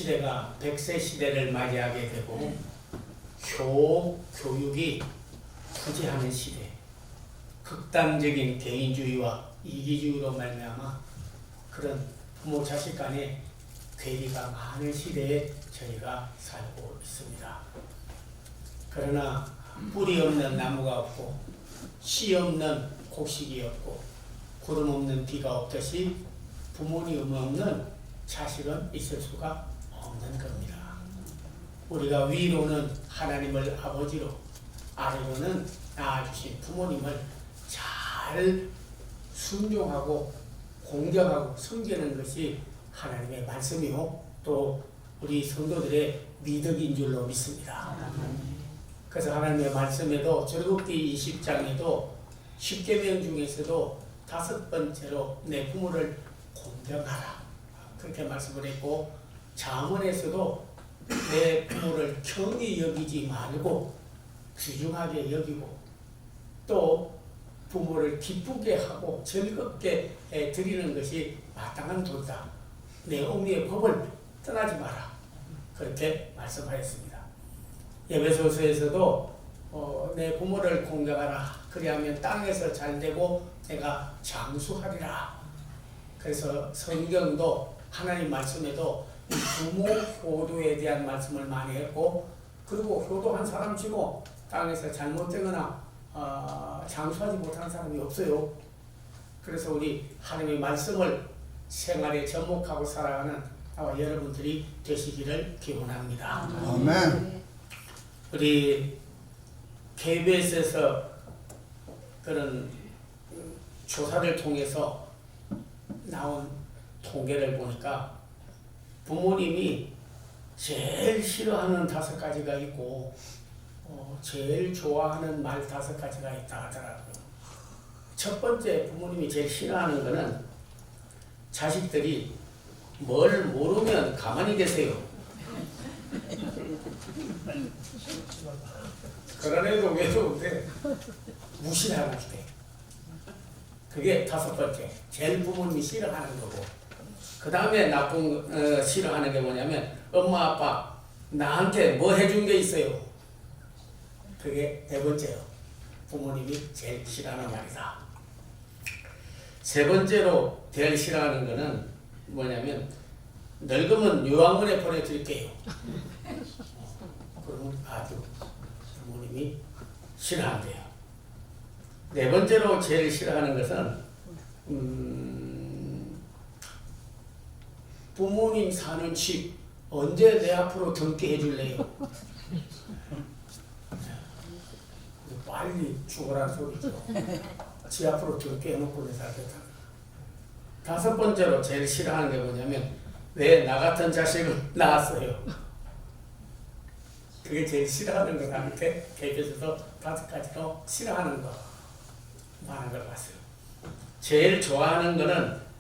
시대가 100세 시대를 맞이하게 되고 교육이 부재하는 시대, 극단적인 개인주의와 이기주의로 말미암아 그런 부모 자식 간의 괴리가 많은 시대에 저희가 살고 있습니다. 그러나 뿌리 없는 나무가 없고 씨 없는 곡식이 없고 구름 없는 비가 없듯이 부모님 없는 자식은 있을 수가 없는 겁니다. 우리가 위로는 하나님을 아버지로, 아래로는 낳아주신 부모님을 잘 순종하고 공경하고 섬기는 것이 하나님의 말씀이요 또 우리 성도들의 미덕인 줄로 믿습니다. 그래서 하나님의 말씀에도 출애굽기 20장에도 10계명 중에서도 5번째로 내 부모를 공경하라 그렇게 말씀을 했고, 잠언에서도 내 부모를 경히 여기지 말고 귀중하게 여기고 또 부모를 기쁘게 하고 즐겁게 드리는 것이 마땅한 도다. 내 어미의 법을 떠나지 마라 그렇게 말씀하였습니다. 에베소서에서도 내 부모를 공경하라 그리하면 땅에서 잘되고 내가 장수하리라. 그래서 성경도 하나님 말씀에도 부모 효도에 대한 말씀을 많이 했고, 그리고 효도한 사람 치고 땅에서 잘못되거나 장수하지 못한 사람이 없어요. 그래서 우리 하나님의 말씀을 생활에 접목하고 살아가는 아마 여러분들이 되시기를 기원합니다. 아멘. 우리 KBS에서 그런 조사를 통해서 나온 통계를 보니까 부모님이 제일 싫어하는 5가지가 있고 제일 좋아하는 말 5가지가 있다 하더라고요. 첫 번째 부모님이 제일 싫어하는 거는 자식들이 뭘 모르면 가만히 계세요. 그러네도 왜 좋은데 무시하는 때. 그게 5번째. 제일 부모님이 싫어하는 거고. 그 다음에 나쁜 싫어하는 게 뭐냐면 엄마 아빠 나한테 뭐 해준 게 있어요. 그게 4번째요. 부모님이 제일 싫어하는 말이다. 3번째로 제일 싫어하는 거는 뭐냐면 늙으면 요양원에 보내드릴게요. 그러면 아주 부모님이 싫어한대요. 4번째로 제일 싫어하는 것은 부모님 사는 집 언제 내 앞으로 등게 해줄래요? 빨리 죽어라는 소리죠. 지 앞으로 등게 해놓고 내 살겠다. 5번째로 제일 싫어하는 게 뭐냐면 왜 나 같은 자식을 낳았어요? 그게 제일 싫어하는 거 나한테 개별에서 5가지로 싫어하는 거 많은 걸 봤어요. 제일 좋아하는 거는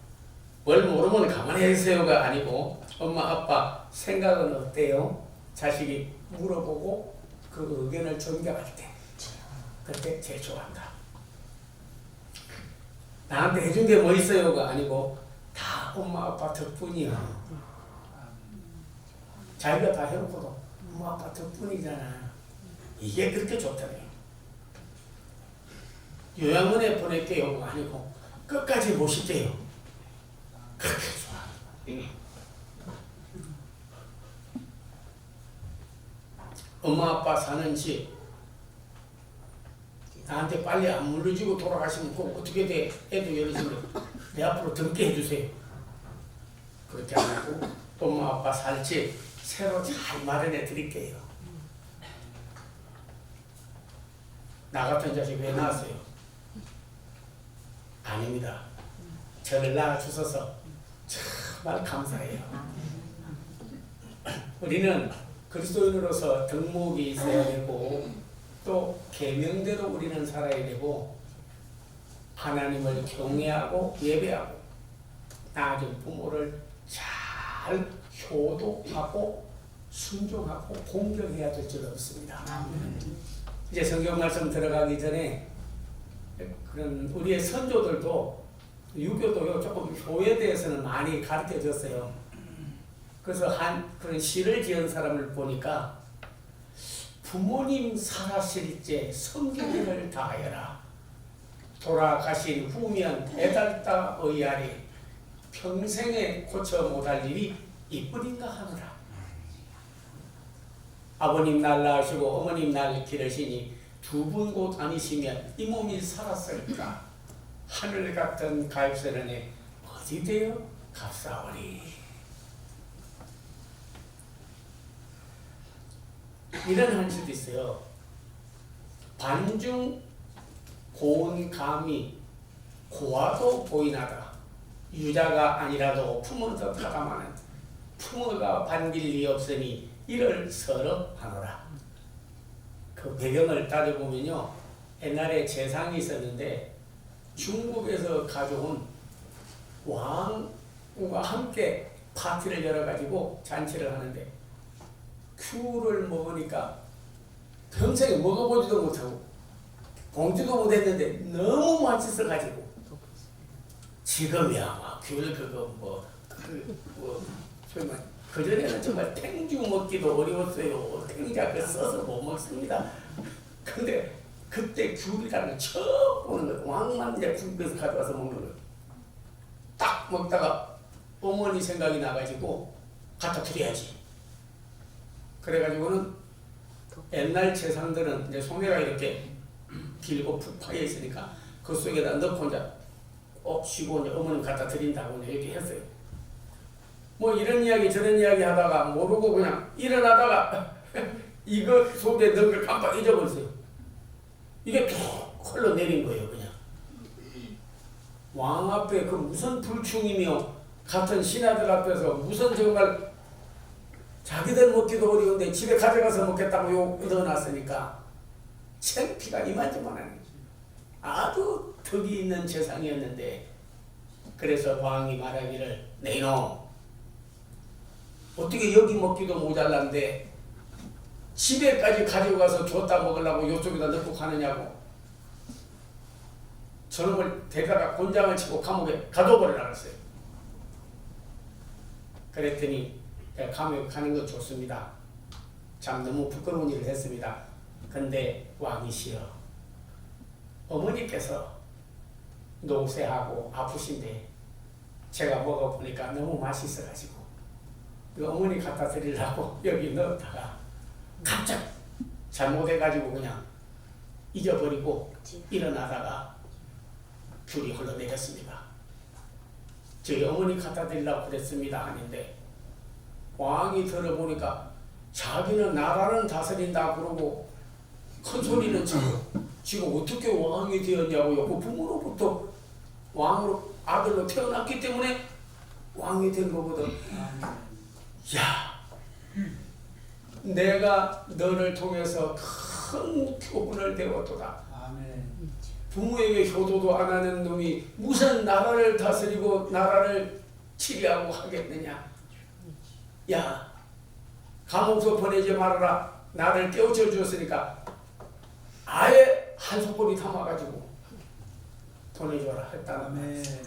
뭘 모르면 가만히 계세요가 아니고 엄마 아빠 생각은 어때요? 자식이 물어보고 그 의견을 존경할 때 그때 제일 좋아한다. 나한테 해준 게 뭐 있어요가 아니고 다 엄마 아빠 덕분이야. 자기가 다 해놓고도 엄마 아빠 덕분이잖아. 이게 그렇게 좋다네요. 요양원에 보낼게요 아니고 끝까지 모실게요. 그렇게 좋아. 엄마 아빠 사는 집 나한테 빨리 안 물려주고 돌아가시면 꼭 어떻게 돼? 애도 열어주면 내 앞으로 등게 해주세요. 그렇게 안 하고 엄마 아빠 살 집 새로 잘 마련해 드릴게요. 나 같은 자식 왜 낳았어요? 아닙니다. 저를 낳아주셔서 정말 감사해요. 우리는 그리스도인으로서 덕목이 있어야 되고 또 계명대로 우리는 살아야 되고 하나님을 경외하고 예배하고 낳아준 부모를 잘 효도하고 순종하고 공경해야 될 줄 없습니다. 이제 성경 말씀 들어가기 전에 그런 우리의 선조들도 유교도요 조금 효에 대해서는 많이 가르쳐 줬어요. 그래서 그런 시를 지은 사람을 보니까 부모님 살아실 때 성기를 다하여라. 돌아가신 후면 배달다 의아리 평생에 고쳐 못할 일이 이뿐인가 하노라. 아버님 날 낳으시고 어머님 날 기르시니 두 분 곧 아니시면 이 몸이 살았을까. 하늘 같은 가입선언에 어디 되어 값싸오리. 이런 한수도 있어요. 반중 고운 감이 고와도 보이나다. 유자가 아니라도 품어서 타감하는 품어가 반길 리 없으니 이를 서러 하노라. 그 배경을 따져보면요, 옛날에 제상이 있었는데 중국에서 가져온 왕과 함께 파티를 열어가지고 잔치를 하는데 큐를 먹으니까 평생에 먹어보지도 못하고 봉지도 못했는데 너무 맛있어가지고 지금이야 막 귤 그거 설마 그전에는 정말 탱주 먹기도 어려웠어요. 탱자 그 써서 못 먹습니다. 근데 그때 귤이라는 처음 보는 거예요. 왕만 이제 중국에서 가져와서 먹는 거예요. 딱 먹다가 어머니 생각이 나가지고 갖다 드려야지. 그래가지고는 옛날 재상들은 이제 소매가 이렇게 길고 푹 파여 있으니까 그 속에다 넣고 이제 쉬고 이제 어머님 갖다 드린다고 이제 이렇게 했어요. 뭐 이런 이야기 저런 이야기 하다가 모르고 그냥 일어나다가 이거 속에 넣은 걸 깜빡 잊어버렸어요. 이게 툭 흘러내린 거예요. 그냥 왕 앞에 그 무슨 불충이며 같은 신하들 앞에서 무슨 정말 자기들 먹기도 어려운데 집에 가져가서 먹겠다고 욕 넣어놨으니까 창피가 이만저만한 아주 덕이 있는 재상이었는데, 그래서 왕이 말하기를 네이놈 어떻게 여기 먹기도 모자란데 집에까지 가져가서 줬다 먹으려고 이쪽에다 넣고 가느냐고 저놈을 데려다가 곤장을 치고 감옥에 가둬버리라 그랬어요. 그랬더니 감옥에 가는 건 좋습니다. 참 너무 부끄러운 일을 했습니다. 근데 왕이 싫어. 어머니께서 노쇠하고 아프신데 제가 먹어보니까 너무 맛있어가지고 어머니 갖다 드리려고 여기 넣었다가 갑자기 잘못해가지고 그냥 잊어버리고 일어나다가 귤이 흘러내렸습니다. 저희 어머니 갖다 드리려고 그랬습니다 하는데 왕이 들어보니까 자기는 나라는 다스린다 그러고 큰 소리는 지금 어떻게 왕이 되었냐고요. 그 부모로부터 왕으로 아들로 태어났기 때문에 왕이 된 거거든. 야, 내가 너를 통해서 큰 교훈을 배웠도다. 부모에게 효도도 안 하는 놈이 무슨 나라를 다스리고 나라를 치리하고 하겠느냐. 야, 감옥서 보내지 말아라. 나를 깨우쳐 주었으니까 아예 한 소꼬리 담아가지고 보내줘라 했다는 말이에요.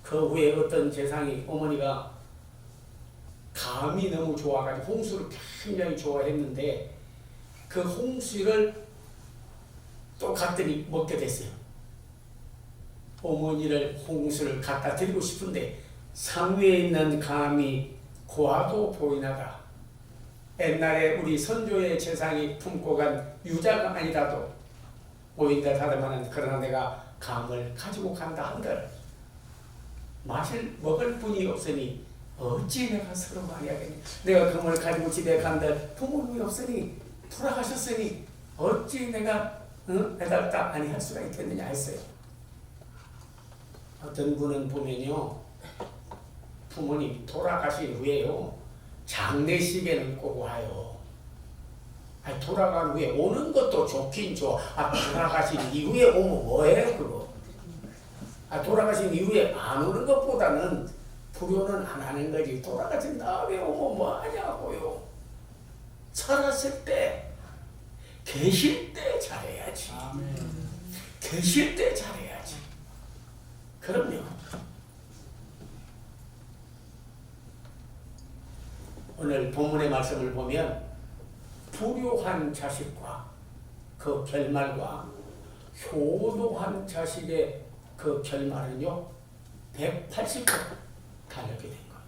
그 후에 어떤 재상이 어머니가 감이 너무 좋아가지고 홍수를 굉장히 좋아했는데 그 홍수를 또 갔더니 먹게 됐어요. 어머니를 홍수를 갖다 드리고 싶은데 상위에 있는 감이 고와도 보이나다. 옛날에 우리 선조의 재상이 품고 간 유자가 아니라도 보인다 하더만은 그러나 내가 감을 가지고 간다 한들 먹을 분이 없으니 어찌 내가 서로 말해야겠니. 내가 감을 가지고 집에 간들 부모님이 없으니 돌아가셨으니 어찌 내가 해달다 아니할 수가 있겠느냐 했어요. 어떤 분은 보면요 부모님 돌아가신 후에요 장례식에는 꼭 와요. 돌아간 후에 오는 것도 좋긴 좋아. 돌아가신 이후에 오면 뭐해요 그거. 돌아가신 이후에 안 오는 것보다는 불효는 안 하는 거지. 돌아가신 다음에 오면 뭐 하냐고요. 살았을 때 계실 때 잘해야지. 계실 때 잘해야지. 그럼요. 오늘 본문의 말씀을 보면 불효한 자식과 그 결말과 효도한 자식의 그 결말은요 180도 다르게 된 거예요.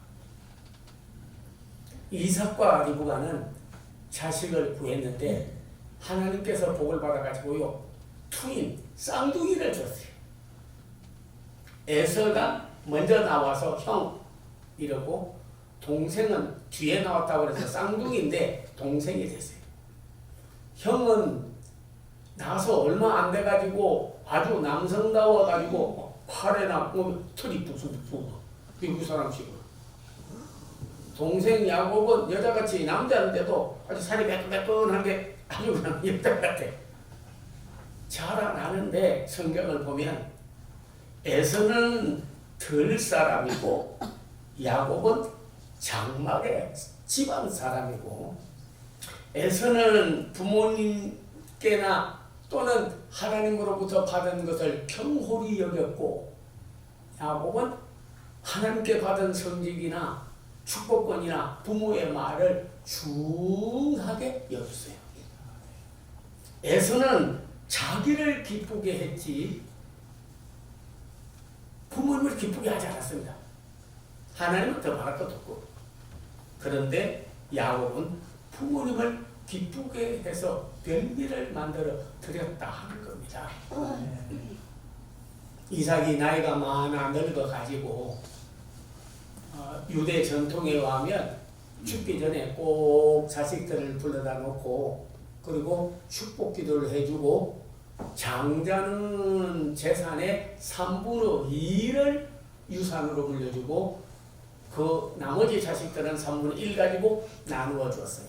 이삭과 리브가는 자식을 구했는데 하나님께서 복을 받아가지고요 투인 쌍둥이를 줬어요. 에서가 먼저 나와서 형 이러고 동생은 뒤에 나왔다고 해서 쌍둥이인데 동생이 됐어요. 형은 나서 얼마 안 돼가지고 아주 남성다워가지고 팔에나 털이 뚝뚝뚝 미국 사람식으로. 동생 야곱은 여자같이 남자인데도 아주 살이 매끈매끈한데 아주 그냥 여자 같아. 자라나는데 성경을 보면 에서는 들 사람이고 야곱은 장막의 집안 사람이고 에서는 부모님께나 또는 하나님으로부터 받은 것을 경홀히 여겼고 야곱은 하나님께 받은 성직이나 축복권이나 부모의 말을 중하게 여겼어요. 에서는 자기를 기쁘게 했지 부모님을 기쁘게 하지 않았습니다. 하나님은 더 말할 것도 없고. 그런데 야곱은 부모님을 기쁘게 해서 별미를 만들어 드렸다 하는 겁니다. 이삭이 나이가 많아 늙어가지고 유대 전통에 의하면 죽기 전에 꼭 자식들을 불러다 놓고 그리고 축복 기도를 해주고 장자는 재산의 3분의 2를 유산으로 물려주고 그 나머지 자식들은 3분의 1 가지고 나누어 주었어요.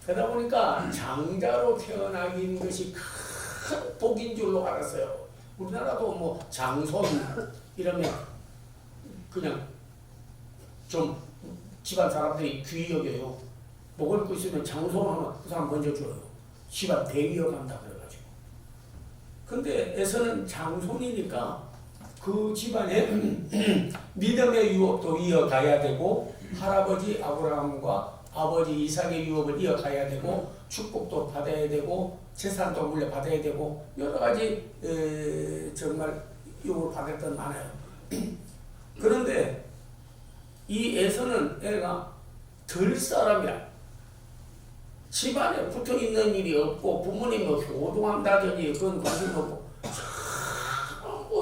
그러다 보니까 장자로 태어나긴 것이 큰 복인 줄로 알았어요. 우리나라도 뭐 장손 이러면 그냥 좀 집안 사람들이 귀히 여겨요. 먹을 거 있으면 장손하면 그 사람 먼저 줘요. 집안 대이어간다 그래가지고. 근데 에서는 장손이니까 그 집안에 믿음의 유업도 이어가야 되고 할아버지 아브라함과 아버지 이삭의 유업을 이어가야 되고 축복도 받아야 되고 재산도 물려받아야 되고 여러 가지 정말 유업을 받았던 많아요. 그런데 이 에서는 애가 들 사람이야. 집안에 붙어있는 일이 없고 부모님을 효도한다든지 그건 관심 없고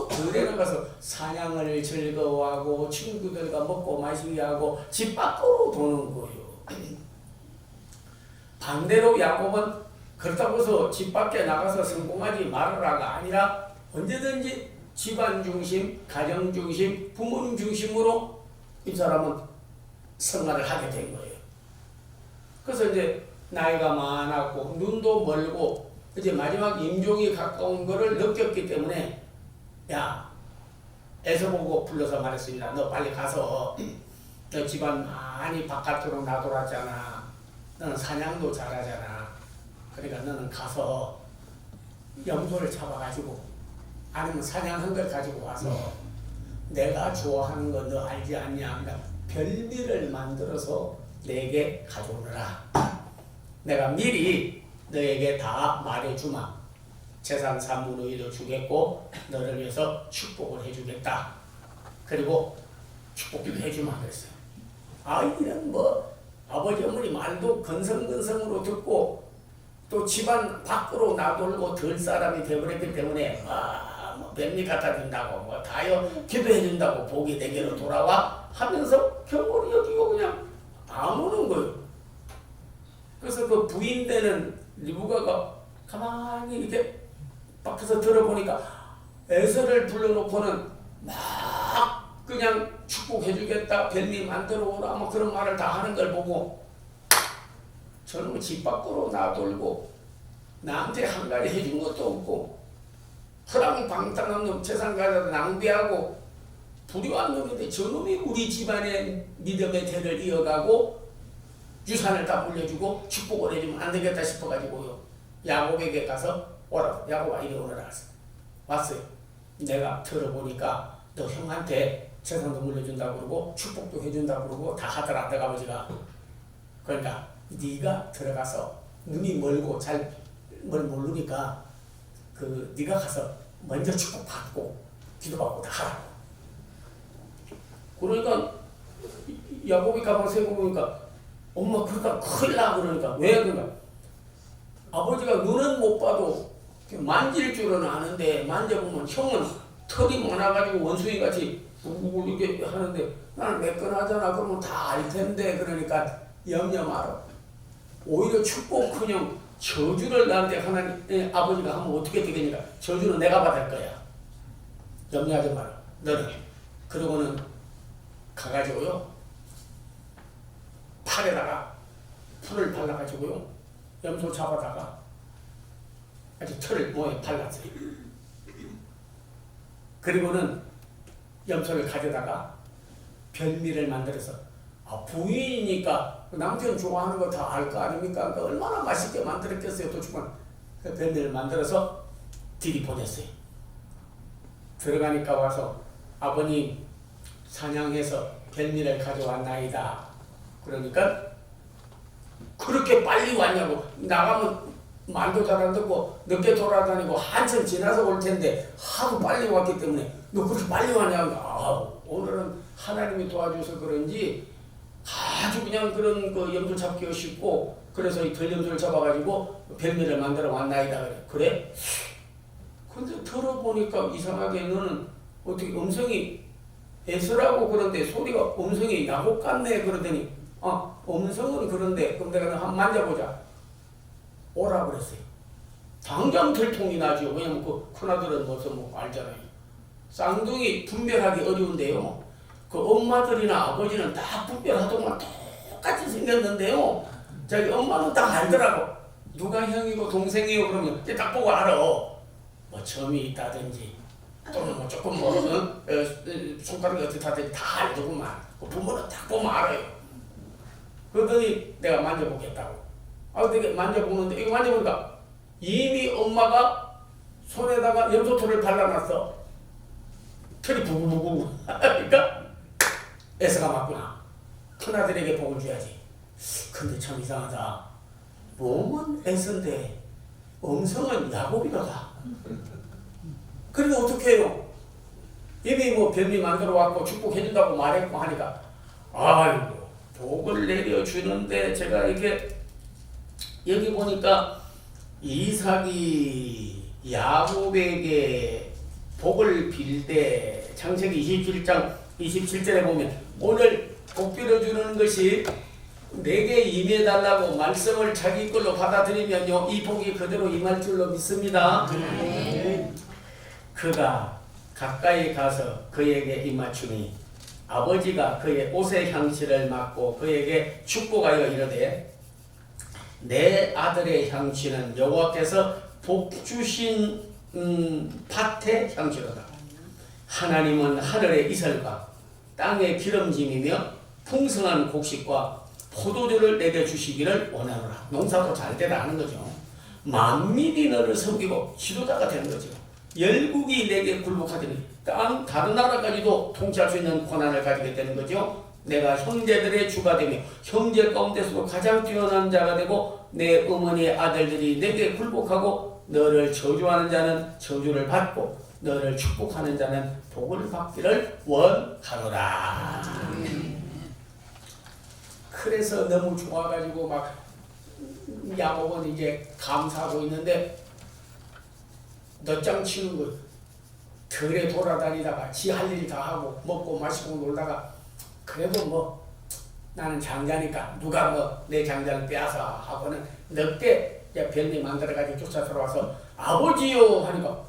들에 나가서 사냥을 즐거워하고 친구들과 먹고 마시게 하고 집 밖으로 도는 거예요. 반대로 야곱은 그렇다고 해서 집 밖에 나가서 성공하지 말아라가 아니라 언제든지 집안 중심, 가정 중심, 부모님 중심으로 이 사람은 생활을 하게 된 거예요. 그래서 이제 나이가 많았고 눈도 멀고 이제 마지막 임종이 가까운 거를 느꼈기 때문에 야, 에서 보고 불러서 말했습니다. 너 빨리 가서 너 집안 많이 바깥으로 나돌았잖아. 너는 사냥도 잘하잖아. 그러니까 너는 가서 염소를 잡아가지고 아니면 사냥한 걸 가지고 와서 내가 좋아하는 거 너 알지 않냐? 그러니까 별미를 만들어서 내게 가져오너라. 내가 미리 너에게 다 말해주마. 재산 3분의 1을 주겠고 너를 위해서 축복을 해주겠다. 그리고 축복도 해주마 그랬어요. 아이는 뭐 아버지 어머니 말도 건성건성으로 듣고 또 집안 밖으로 나돌고 들 사람이 되어버렸기 때문에 뭐 뱀이 갖다 준다고 뭐 다요 기도해 준다고 복이 내게로 돌아와 하면서 경고를 여기고 그냥 안 오는 거예요. 그래서 그 부인 되는 리브가가 가만히 이렇게 밖에서 들어보니까 에서를 불러놓고는 막 그냥 축복해주겠다, 별미 만들어 오라 뭐 그런 말을 다 하는 걸 보고 저놈은 집 밖으로 나돌고 나한테 한 가지 해준 것도 없고 허랑방탕한 놈 재산 가져다 낭비하고 불의한 놈인데 저놈이 우리 집안의 믿음의 대를 이어가고 유산을 다 물려주고 축복을 해주면 안 되겠다 싶어가지고요. 야곱에게 가서 오라. 야곱아 이리 오너라. 왔어요. 내가 들어보니까 너 형한테 재산도 물려준다고 그러고 축복도 해준다고 그러고 다 하더라. 내가 아버지가. 그러니까 네가 들어가서 눈이 멀고 잘 뭘 모르니까 네가 가서 먼저 축복받고 기도받고 다 하라고. 그러니까 야곱이 가방 세고 보니까 엄마 그러니까 큰일 나. 그러니까 왜 그러니까 아버지가 눈은 못 봐도 만질 줄은 아는데 만져보면 형은 털이 많아가지고 원숭이같이 이렇게 하는데 나는 매끈하잖아. 그러면 다 알 텐데. 그러니까 염려 마라. 오히려 축복 그냥 저주를 나한테 하나님 아버지가 하면 어떻게 되겠니까? 저주는 내가 받을 거야. 염려하지 마라. 너는. 그러고는 가가지고요 팔에다가 풀을 발라가지고요 염소 잡아다가 아주 털을 몸에 발랐어요. 그리고는 염소를 가져다가 별미를 만들어서 부인이니까 남편 좋아하는 거 다 알 거 아닙니까? 그러니까 얼마나 맛있게 만들었겠어요. 도축은 그 별미를 만들어서 들이보냈어요. 들어가니까 와서 아버님 사냥해서 별미를 가져왔나이다. 그러니까 그렇게 빨리 왔냐고. 나가면 말도 잘 안 듣고 늦게 돌아다니고 한참 지나서 올 텐데 하도 빨리 왔기 때문에 너 그렇게 빨리 왔냐고. 오늘은 하나님이 도와줘서 그런지 아주 그냥 그런 염소 잡기가 쉽고 그래서 이 들염소를 잡아가지고 별미를 만들어 왔나이다. 그래? 근데 들어보니까 이상하게 너는 어떻게 음성이 애쓰라고 그런데 소리가 음성이 야곱 같네. 그러더니 음성은 그런데 그럼 내가 한번 만져보자. 오라 그랬어요. 당장 들통이 나죠. 왜냐면 그 큰아들은 벌써 뭐 알잖아요. 쌍둥이 분별하기 어려운데요. 그 엄마들이나 아버지는 다 분별하더만 똑같이 생겼는데요. 자기 엄마는 딱 알더라고. 누가 형이고 동생이고 그러면 딱 보고 알아. 뭐 점이 있다든지 또는 뭐 조금 손가락이 어떻게 다든지 다 알더구만. 부모는 딱 보면 알아요. 그러더니 내가 만져보겠다고. 내가 만져보는데 이거 만져보니까 이미 엄마가 손에다가 염소털을 발라놨어. 털이 부부부부. 그러니까 애서가 맞구나. 큰아들에게 복을 줘야지. 근데 참 이상하다. 몸은 애서인데 음성은 야곱이로다. 그러니까 어떻게 해요? 이미 뭐 별미 만들어 왔고 축복해준다고 말했고 하니까 아이고 복을 내려주는데 제가 이게 여기 보니까 이삭이 야곱에게 복을 빌 때 창세기 27장 27절에 보면 오늘 복 빌어주는 것이 내게 임해달라고 말씀을 자기 걸로 받아들이면요 이 복이 그대로 임할 줄로 믿습니다. 그가 가까이 가서 그에게 입맞추니 아버지가 그의 옷의 향취를 맡고 그에게 축복하여 이르되 내 아들의 향취는 여호와께서 복 주신 밭의 향취로다. 하나님은 하늘의 이슬과 땅의 기름짐이며 풍성한 곡식과 포도주를 내게 주시기를 원하노라. 농사도 잘 되라 하는 거죠. 만민이 너를 섬기고 지도자가 되는 거죠. 열국이 내게 굴복하더니 다른 나라까지도 통치할 수 있는 권한을 가지게 되는 거죠. 내가 형제들의 주가 되며 형제 가운데서도 가장 뛰어난 자가 되고 내 어머니의 아들들이 내게 굴복하고 너를 저주하는 자는 저주를 받고 너를 축복하는 자는 복을 받기를 원하노라. 그래서 너무 좋아가지고 막 야곱은 이제 감사하고 있는데 넛장 치는 거 들에 돌아다니다가 지 할 일 다 하고 먹고 마시고 놀다가 그래도 뭐 나는 장자니까 누가 뭐 내 장자를 빼앗아 하고는 늦게 별미 만들어가지고 쫓아 들어와서 아버지요 하니까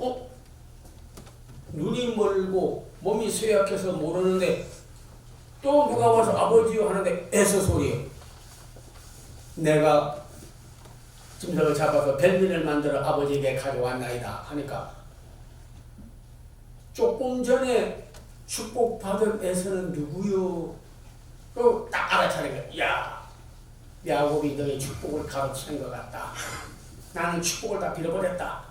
눈이 멀고 몸이 쇠약해서 모르는데 또 누가 와서 아버지요 하는데 애서 소리요. 내가 짐승을 잡아서 별미를 만들어 아버지에게 가져왔나이다 하니까 조금 전에 축복받은 에서는 누구요? 그리고 딱 알아차린 거야. 야, 야곱이 너의 축복을 가로치는 것 같다. 나는 축복을 다 빌어버렸다.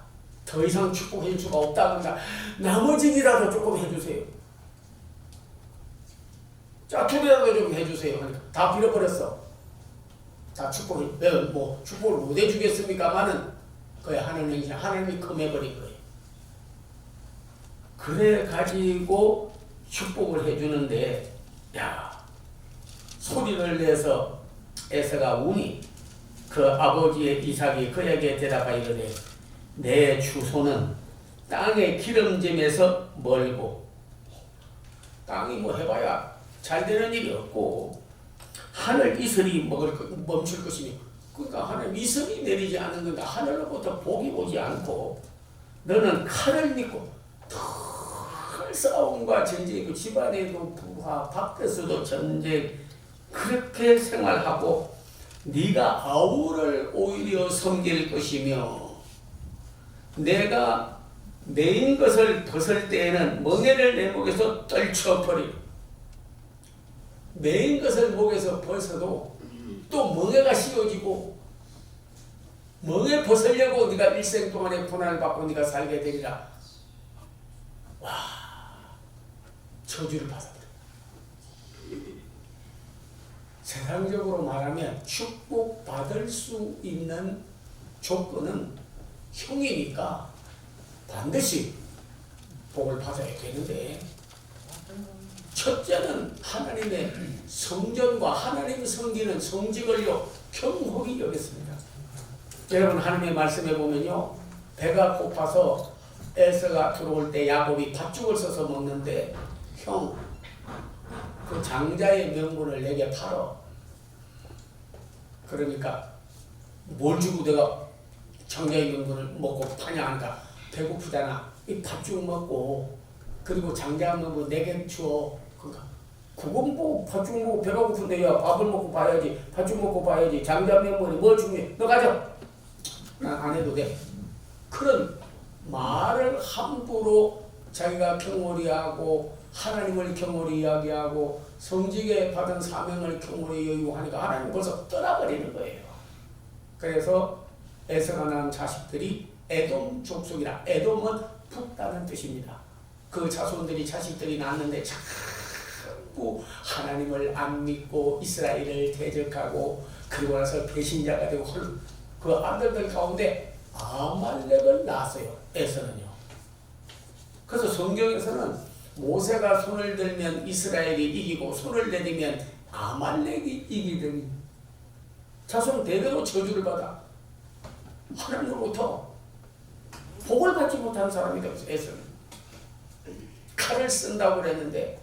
더 이상 축복해줄 수가 없다. 그러니까 나머지라도 조금 해주세요. 짜투리라도 좀 해주세요. 그러니까 다 빌어버렸어. 다 축복을, 내가 뭐 축복을 못 해주겠습니까마는 그게 하나님이 금해버린 거예요. 그래 가지고 축복을 해주는데, 야, 소리를 내서 에서가 우니 그 아버지의 이삭이 그에게 대답하여 이르되 내 주소는 땅의 기름짐에서 멀고, 땅이 뭐 해봐야 잘 되는 일이 없고 하늘 이슬이 멈출 것이니, 그러니까 하늘 이슬이 내리지 않는 건가, 하늘로부터 복이 오지 않고 너는 칼을 믿고 털 싸움과 전쟁이고 집안에도 부하 밖에서도 전쟁, 그렇게 생활하고 네가 아우를 오히려 섬길 것이며, 내가 매인 것을 벗을 때에는 멍에를 내 목에서 떨쳐버리고, 매인 것을 목에서 벗어도 또 멍에가 씌워지고, 멍에 벗으려고 네가 일생 동안의 고난을 받고 네가 살게 되리라. 와, 저주를 받았다. 세상적으로 말하면 축복받을 수 있는 조건은 형이니까 반드시 복을 받아야 되는데, 첫째는 하나님의 성전과 하나님 섬기는 성직을요 경홀히 여겼습니다. 여러분, 하나님의 말씀에 보면요, 배가 고파서 에서가 들어올 때 야곱이 팥죽을 써서 먹는데, 형, 그 장자의 명분을 내게 팔어. 그러니까 뭘 주고 내가 장자의 명분을 먹고 파냐 하니까, 배고프잖아. 이 팥죽 먹고 그리고 장자 명분 내게 주어. 그러니까 그건 뭐 팥죽 먹고 배가 고픈데, 야, 밥을 먹고 봐야지, 팥죽 먹고 봐야지, 장자 명분이 뭘 중요해. 너 가져. 난 안 해도 돼. 그런 말을 함부로 자기가 경홀히 하고 하나님을 경홀히 이야기하고 성직에 받은 사명을 경홀히 여기고 하니까 하나님 벌써 떠나버리는 거예요. 그래서 에서가 낳은 자식들이 에돔 족속이라, 에돔은 북다는 뜻입니다. 그 자손들이 자식들이 낳았는데 자꾸 하나님을 안 믿고 이스라엘을 대적하고, 그리고 나서 배신자가 되고, 그 아들들 가운데 아말렉을 낳았어요, 에서는요. 그래서 성경에서는 모세가 손을 들면 이스라엘이 이기고 손을 내리면 아말렉이 이기더니 자손 대대로 저주를 받아 하나님으로부터 복을 받지 못한 사람이 되었어요. 에서는 칼을 쓴다고 그랬는데,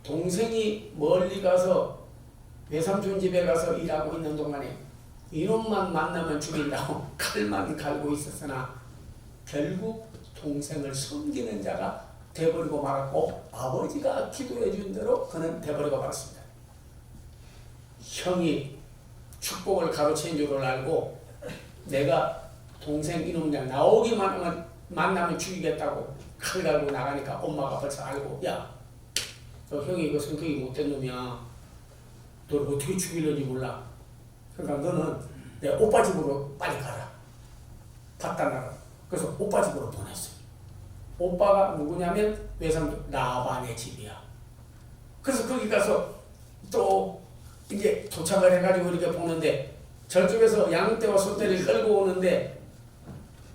동생이 멀리 가서 외삼촌 집에 가서 일하고 있는 동안에 이놈만 만나면 죽인다고 칼만 갈고 있었으나 결국 동생을 섬기는 자가 돼버리고 말았고, 아버지가 기도해 준 대로 그는 돼버리고 말았습니다. 형이 축복을 가로챈 줄을 알고 내가 동생 이놈장 나오기만 하면 만나면 죽이겠다고 칼 갈고 나가니까 엄마가 벌써 알고, 야, 너 형이 이거 성격이 못된 놈이야. 너를 어떻게 죽이려는지 몰라. 그러니까 너는 내 오빠 집으로 빨리 가라. 받다나라. 그래서 오빠 집으로 보냈어요. 오빠가 누구냐면 외삼촌 라반의 집이야. 그래서 거기 가서 또 이제 도착을 해가지고 이렇게 보는데, 저쪽에서 양떼와 소떼를 끌고 오는데,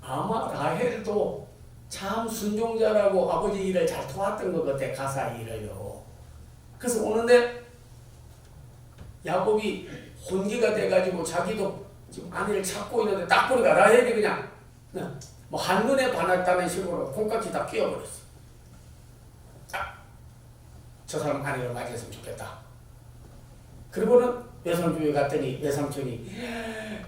아마 라헬도 참 순종자라고 아버지 일을 잘 도왔던 것 같아, 가사 일을요. 그래서 오는데 야곱이 혼기가 돼가지고 자기도 지금 아내를 찾고 있는데 딱 보니까 라헬이 그냥 뭐 한눈에 반했다는 식으로 콩깍지 다 끼워버렸어. 저 사람 아내를 맞이했으면 좋겠다. 그리고는 외삼촌에 갔더니 외삼촌이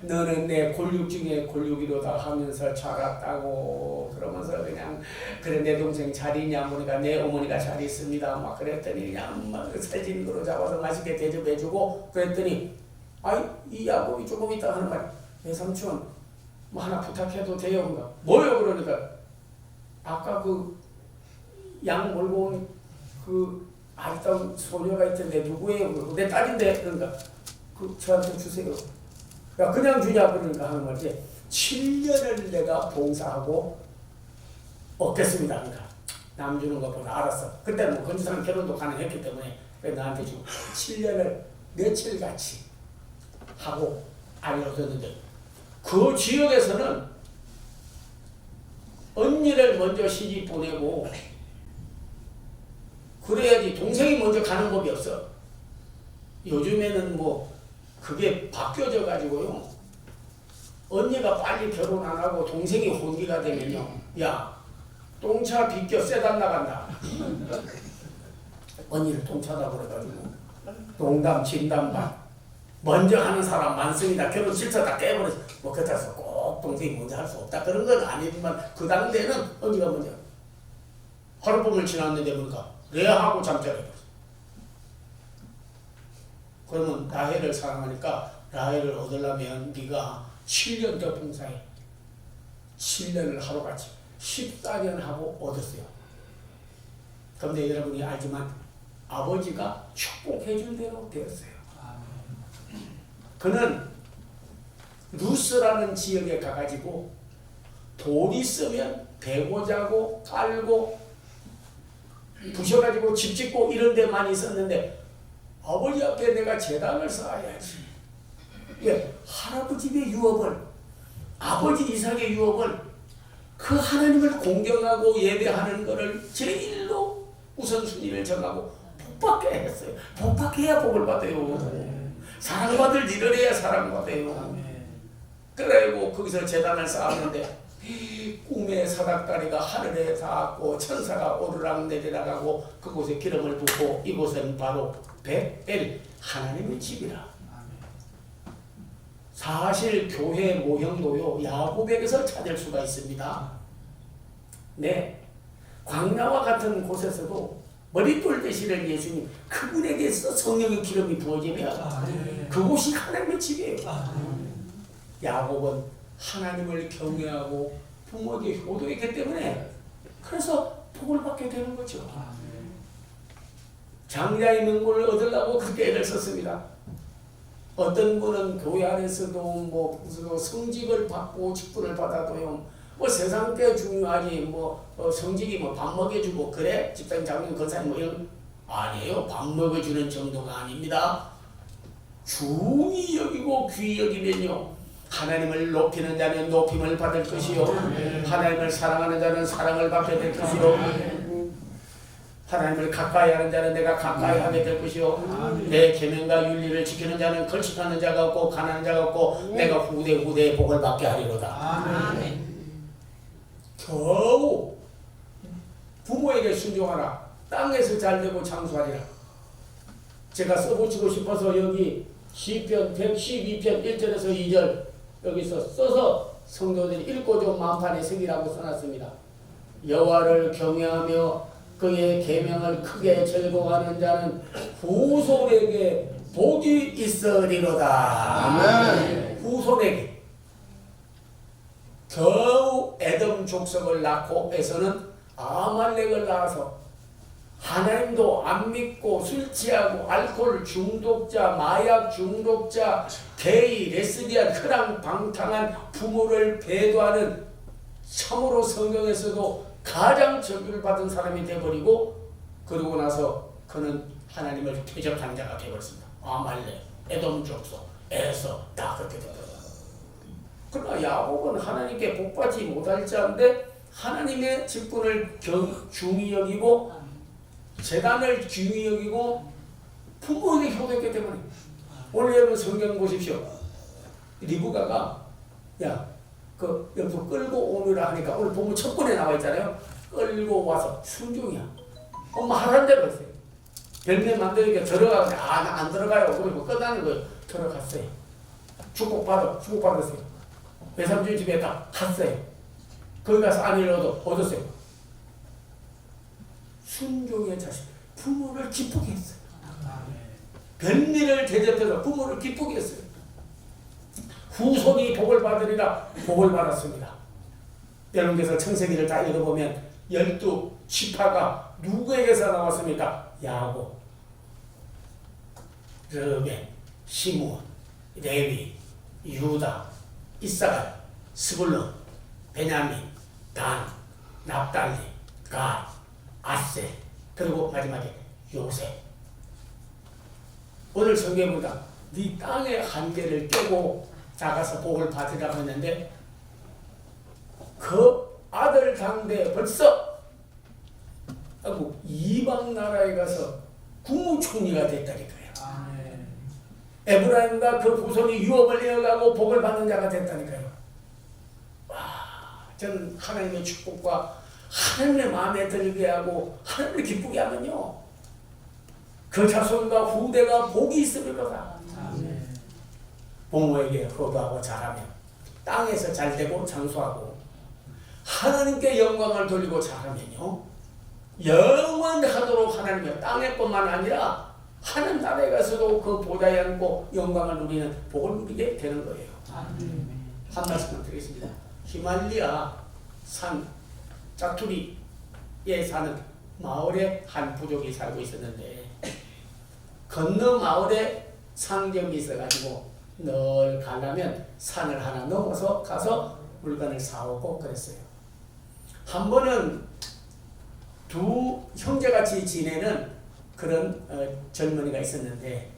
너는 내 골육 중에 골육이로다 하면서 자랐다고 그러면서 그냥, 그래 내 동생 잘 있냐 보니까 내 어머니가 잘 있습니다 막 그랬더니 그냥 막 살진으로 잡아서 맛있게 대접해주고, 그랬더니 아이 이 야곱이 조금 있다 하는 말, 외삼촌 뭐 하나 부탁해도 돼요? 그러니까 뭐요? 그러니까 아까 그 양 몰고 온 그 아름다운 소녀가 있던데 누구예요? 내 딸인데. 그러니까 그 저한테 주세요. 야 그냥 주냐? 그러니까 하는 말이지. 7년을 내가 봉사하고 얻겠습니다. 그러니까 남 주는 것보다 알았어. 그때는 뭐 건지사는 결혼도 가능했기 때문에 나한테 주고 7년을 며칠같이 하고 알려졌는데 그 지역에서는 언니를 먼저 시집 보내고 그래야지 동생이 먼저 가는 법이 없어. 요즘에는 뭐 그게 바뀌어져 가지고요. 언니가 빨리 결혼 안 하고 동생이 혼기가 되면요. 야, 똥차 비껴 세단 나간다. 언니를 똥차다 그래가지고 농담 진담반 먼저 하는 사람 많습니다. 결혼 실처 다 깨버려서 뭐 그렇다고 꼭 동생이 먼저 할 수 없다 그런 건 아니지만 그 당대에는 언니가 먼저 하룻밤을 지났는데 보니까 레하고 잠자리. 그러면 라헬을 사랑하니까 라헬을 얻으려면 네가 7년 더 봉사해. 7년을 하루같이 14년 하고 얻었어요. 그런데 여러분이 알지만 아버지가 축복해 준 대로 되었어요. 그는 루스라는 지역에 가가지고 돌 있으면 베고 자고 깔고 부셔가지고 집 짓고 이런 데 많이 있었는데 아버지 앞에 내가 제단을 쌓아야지. 예, 할아버지 집의 유업을 아버지 이삭의 유업을 그 하나님을 공경하고 예배하는 것을 제일로 우선순위를 정하고 복받게 했어요. 복받게 해야 복을 받아요. 사랑받을 일을 해야 사랑받아요. 그리고 거기서 제단을 쌓았는데 꿈의 사닥다리가 하늘에 닿았고 천사가 오르락 내리락 하고 그곳에 기름을 붓고 이곳은 바로 벳엘 하나님의 집이라. 사실 교회 모형도요 야곱에게서 찾을 수가 있습니다. 네, 광야와 같은 곳에서도 머릿돌 되시는 예수님 그분에게서 성령의 기름이 부어지면 그곳이 하나님의 집이에요. 야곱은 하나님을 경외하고 부모에게 효도했기 때문에 그래서 복을 받게 되는 거죠. 장자의 명분을 얻으려고 그렇게 애를 썼습니다. 어떤 분은 교회 안에서도 뭐 성직을 받고 직분을 받아도요 뭐 세상 때 중요하지 뭐 성직이 뭐 밥 먹여주고 그래 집사님 장로님 권사님 뭐 이런 아니에요. 밥 먹여주는 정도가 아닙니다. 중히 여기고 귀히 여기면요 하나님을 높이는 자는 높임을 받을 것이요 하나님을 사랑하는 자는 사랑을 받게 될 것이요 하나님을 가까이 하는 자는 내가 가까이 하게 될 것이요 내 계명과 윤리를 지키는 자는 걸식하는 자가 없고 가난한 자가 없고 내가 후대에 복을 받게 하리로다. 겨우 부모에게 순종하라. 땅에서 잘되고 장수하리라. 제가 써붙이고 싶어서 여기 시편 112편 1절에서 2절 여기서 써서 성도들이 읽고 좀 만판에 새기라고 써놨습니다. 여호와를 경외하며 그의 계명을 크게 즐거워하는 자는 후손에게 복이 있으리로다. 아멘. 후손에게 겨우 에돔 족속을 낳고 에서는 아말렉을 낳아서 하나님도 안 믿고 술 취하고 알코올 중독자, 마약 중독자, 게이, 레스비안, 흐랑방탕한 부모를 배도하는 참으로 성경에서도 가장 저주를 받은 사람이 되어버리고 그러고 나서 그는 하나님을 퇴적하는 자가 되어버렸습니다. 아말렉, 에돔 족속, 에서 다 그렇게 되어버렸습니다. 그러나 야곱은 하나님께 복받지 못할 자인데 하나님의 직분을 중히 여기고 재단을 중히 여기고 부모에게 효도했기 때문에 오늘 여러분 성경 보십시오. 리브가가 여기서 끌고 오느라 하니까 오늘 본문 첫 번에 나와 있잖아요. 끌고 와서 순종이야. 엄마 하라는 대로 했어요. 별내 만들니까 들어가는데 안 들어가요. 그리고 끝나는 거예요. 들어갔어요. 축복받았어요. 외삼촌 집에 다 갔어요. 거기 가서 아내를 얻었어요. 순종의 자식, 부모를 기쁘게 했어요. 별일을 대접해서 부모를 기쁘게 했어요. 후손이 복을 받으리라 복을 받았습니다. 여러분께서 창세기를 다 읽어보면 12지파가 누구에게서 나왔습니까? 야곱, 르벤, 시므온, 레위, 유다, 이사갈, 스불론, 베냐민, 단, 납달리, 갓, 아세, 그리고 마지막에 요셉. 오늘 성경에 보니까 네 땅의 한계를 깨고 작아서 복을 받으라고 했는데 그 아들 당대 벌써 이방 나라에 가서 국무총리가 됐다니까요. 에브라임과 그 후손이 유업을 이어가고 복을 받는 자가 됐다니까요. 와, 저는 하나님의 축복과 하나님의 마음에 들게 하고 하나님을 기쁘게 하면요, 그 자손과 후대가 복이 있을 거다. 부모에게 효도하고 잘하며 땅에서 잘되고 장수하고 하나님께 영광을 돌리고 잘하면요, 영원하도록 하나님의 땅에뿐만 아니라 하늘 나라에 가서도 그 보좌에 앉고 영광을 누리는 복을 누리게 되는 거예요. 한 말씀을 드리겠습니다. 히말리아 산 짜투리에 사는 마을에 한 부족이 살고 있었는데 건너 마을에 상점이 있어가지고 늘 가려면 산을 하나 넘어서 가서 물건을 사오고 그랬어요. 한 번은 두 형제같이 지내는 그런 젊은이가 있었는데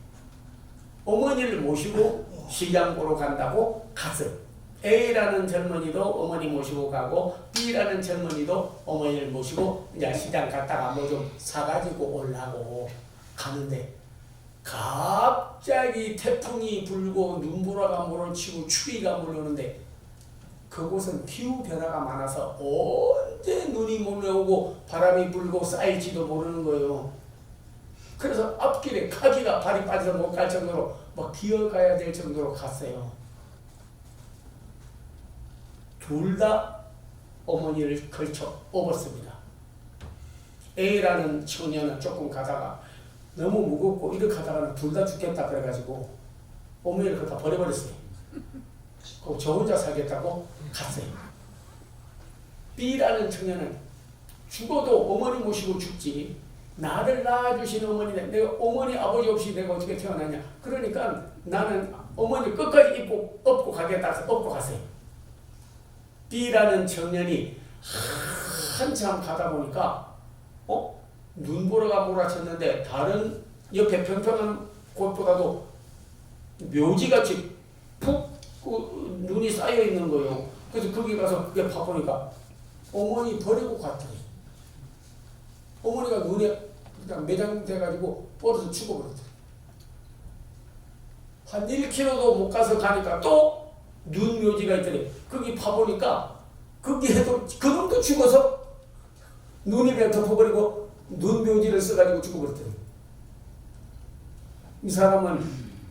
어머니를 모시고 시장 보러 간다고 갔어요. A라는 젊은이도 어머니 모시고 가고 B라는 젊은이도 어머니를 모시고 이제 시장 갔다가 뭐 좀 사가지고 오려고 가는데 갑자기 태풍이 불고 눈보라가 몰아치고 추위가 몰려오는데 그곳은 기후 변화가 많아서 언제 눈이 몰려오고 바람이 불고 쌓일지도 모르는 거예요. 그래서 앞길에 카기가 발이 빠져서 못 갈 정도로 막 기어가야 될 정도로 갔어요. 둘 다 어머니를 걸쳐 업었습니다. A라는 청년은 조금 가다가 너무 무겁고 이렇게 하다가는 둘 다 죽겠다 그래가지고 어머니를 갖다 버려버렸어요. 저 혼자 살겠다고 갔어요. B라는 청년은 죽어도 어머니 모시고 죽지 나를 낳아주신 어머니네 내가 어머니 아버지 없이 내가 어떻게 태어나냐. 그러니까 나는 어머니 끝까지 업고 가겠다 해서 업고 갔어요. B라는 청년이 한참 가다 보니까 눈보라가 몰아쳤는데 다른 옆에 평평한 곳보다도 묘지같이 푹 눈이 쌓여 있는 거예요. 그래서 거기 가서 파보니까 어머니 버리고 갔더니 어머니가 눈에 그냥 매장돼가지고 벌어서 죽어버렸더니 한 1km도 못 가서 가니까 또 눈 묘지가 있더니 거기 파보니까 거기에도 그놈도 죽어서 눈이 그냥 덮어버리고 눈 묘지를 써가지고 죽어버렸더니 이 사람은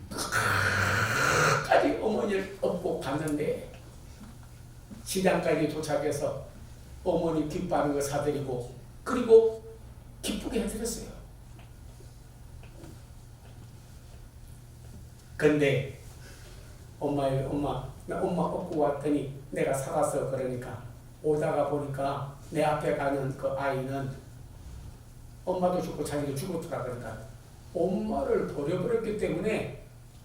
끝까지 어머니를 업고 갔는데 시장까지 도착해서 어머니 기뻐하는 거 사드리고 그리고 기쁘게 해드렸어요. 근데 엄마 업고 왔더니 내가 살았어. 그러니까 오다가 보니까 내 앞에 가는 그 아이는 엄마도 죽고 자기도 죽었더라. 그러니까 엄마를 버려버렸기 때문에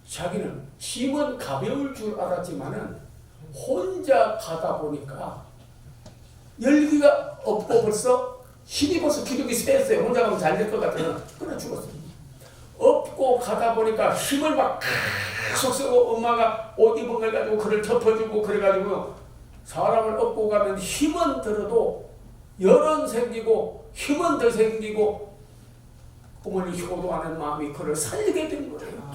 자기는 힘은 가벼울 줄 알았지만은 혼자 가다 보니까 열기가 없고 벌써 힘이 벌써 기력이 셌어요. 혼자 가면 잘 될 것 같아서 그냥 죽었어요. 업고 가다 보니까 힘을 막 계속 쓰고 엄마가 옷 입은 걸 가지고 그를 덮어주고 그래가지고 사람을 업고 가면 힘은 들어도 열은 생기고 힘은 더 생기고 어머니 효도하는 마음이 그를 살리게 된 거예요.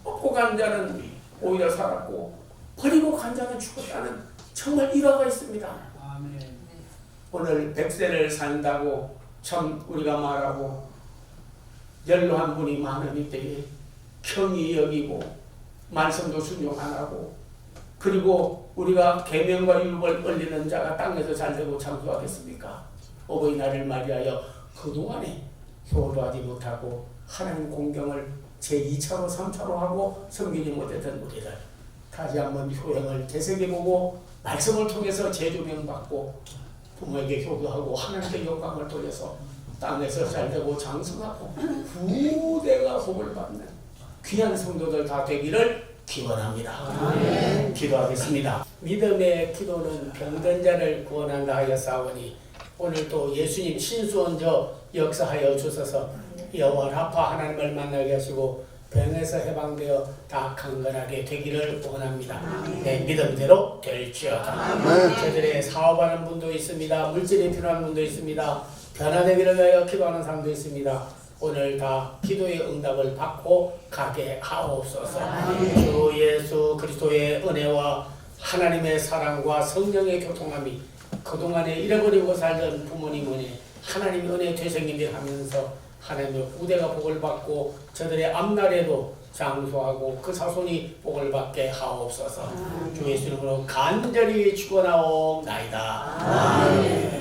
업고 간 자는 오히려 살았고 버리고 간 자는 죽었다는 정말 일화가 있습니다. 오늘 100세를 산다고 참 우리가 말하고 연로한 분이 많은 이때에 경히 여기고 말씀도 순종 안 하고 그리고 우리가 계명과 율법을 올리는 자가 땅에서 잘되고 장수하겠습니까? 어버이날을 맞이하여 그동안에 효도하지 못하고 하나님 공경을 제2차로 3차로 하고 섬기지 못했던 우리들 다시 한번 효행을 되새겨보고 말씀을 통해서 재조명 받고 부모에게 효도하고 하나님께 영광을 돌려서 땅에서 잘되고 장수하고 후대가 복을 받는 귀한 성도들 다 되기를 기원합니다. 아멘. 기도하겠습니다. 믿음의 기도는 병든 자를 구원한다 하였사오니 오늘 또 예수님 신수원저 역사하여 주셔서 영원 아파 하나님을 만나게 하시고 병에서 해방되어 다 강건하게 되기를 원합니다. 내 믿음대로 될지어다. 저들의 사업하는 분도 있습니다. 물질이 필요한 분도 있습니다. 변화되기를 위하여 기도하는 사람도 있습니다. 오늘 다 기도의 응답을 받고 가게 하옵소서. 주 예수 그리스도의 은혜와 하나님의 사랑과 성령의 교통함이 그동안에 잃어버리고 살던 부모님 은혜, 하나님의 은혜 되새김이 하면서 하나님의 후대가 복을 받고 저들의 앞날에도 장수하고 그 자손이 복을 받게 하옵소서. 주 예수님으로 간절히 축원하옵나이다. 아멘.